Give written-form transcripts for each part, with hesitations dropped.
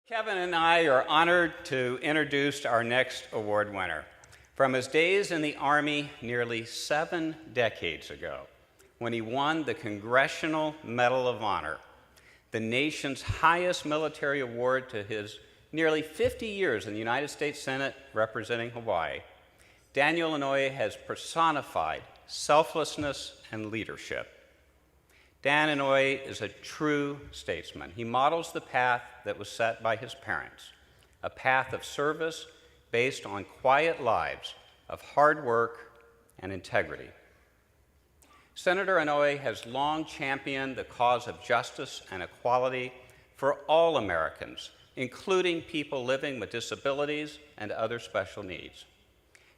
Kevin and I are honored to introduce our next award winner. From his days in the Army nearly 7 decades ago, when he won the Congressional Medal of Honor, the nation's highest military award, to his nearly 50 years in the United States Senate representing Hawaii, Daniel Inouye has personified selflessness and leadership. Dan Inouye is a true statesman. He models the path that was set by his parents, a path of service based on quiet lives of hard work and integrity. Senator Inouye has long championed the cause of justice and equality for all Americans, including people living with disabilities and other special needs.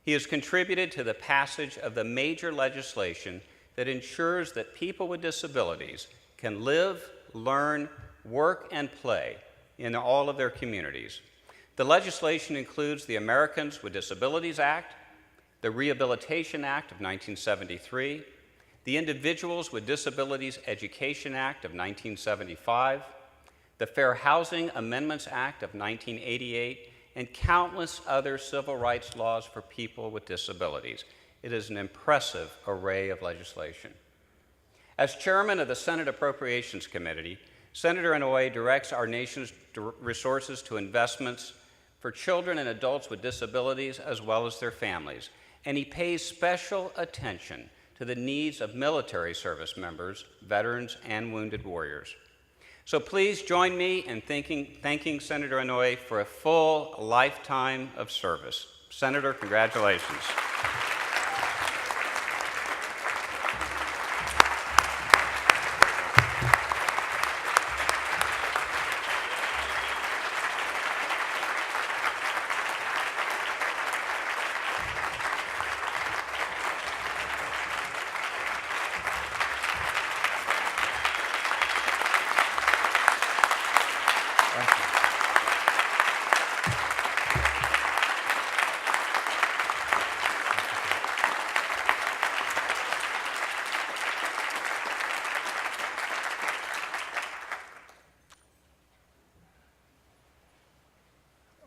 He has contributed to the passage of the major legislation that ensures that people with disabilities can live, learn, work, and play in all of their communities. The legislation includes the Americans with Disabilities Act, the Rehabilitation Act of 1973, the Individuals with Disabilities Education Act of 1975, the Fair Housing Amendments Act of 1988, and countless other civil rights laws for people with disabilities. It is an impressive array of legislation. As chairman of the Senate Appropriations Committee, Senator Inouye directs our nation's resources to investments for children and adults with disabilities as well as their families, and he pays special attention to the needs of military service members, veterans, and wounded warriors. So please join me in thanking Senator Inouye for a full lifetime of service. Senator, congratulations.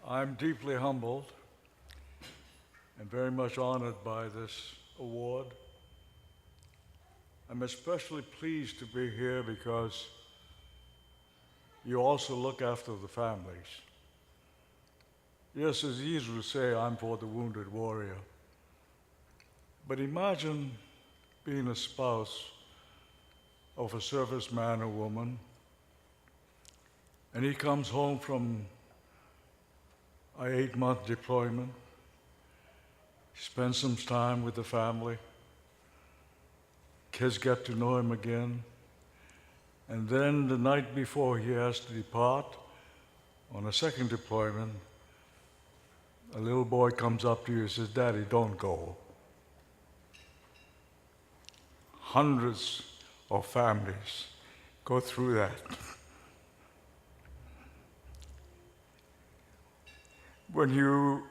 I'm deeply humbled and very much honored by this award. I'm especially pleased to be here because you also look after the families. Yes, it's easy to say I'm for the wounded warrior, but imagine being a spouse of a serviceman or woman, and he comes home from an 8-month deployment, spends some time with the family, kids get to know him again, and then the night before he has to depart on a second deployment, a little boy comes up to you and says, "Daddy, don't go." Hundreds of families go through that. When you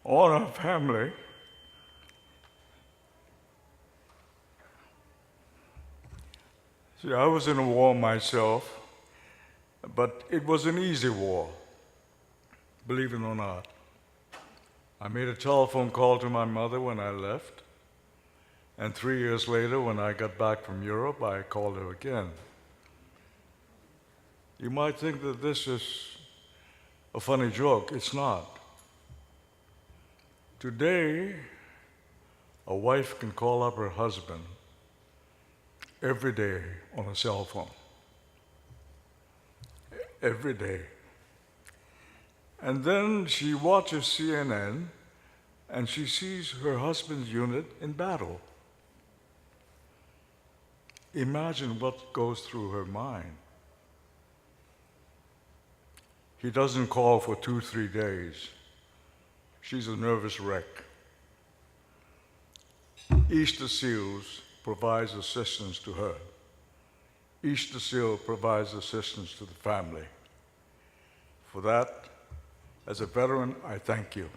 honor family, see, I was in a war myself, but it was an easy war, believe it or not. I made a telephone call to my mother when I left, and 3 years later, when I got back from Europe, I called her again. You might think that this is a funny joke. It's not. Today, a wife can call up her husband every day on a cell phone. Every day. And then she watches CNN and she sees her husband's unit in battle. Imagine what goes through her mind. He doesn't call for 2-3 days. She's a nervous wreck. Easter Seals provides assistance to her. Easter Seal provides assistance to the family. For that, as a veteran, I thank you.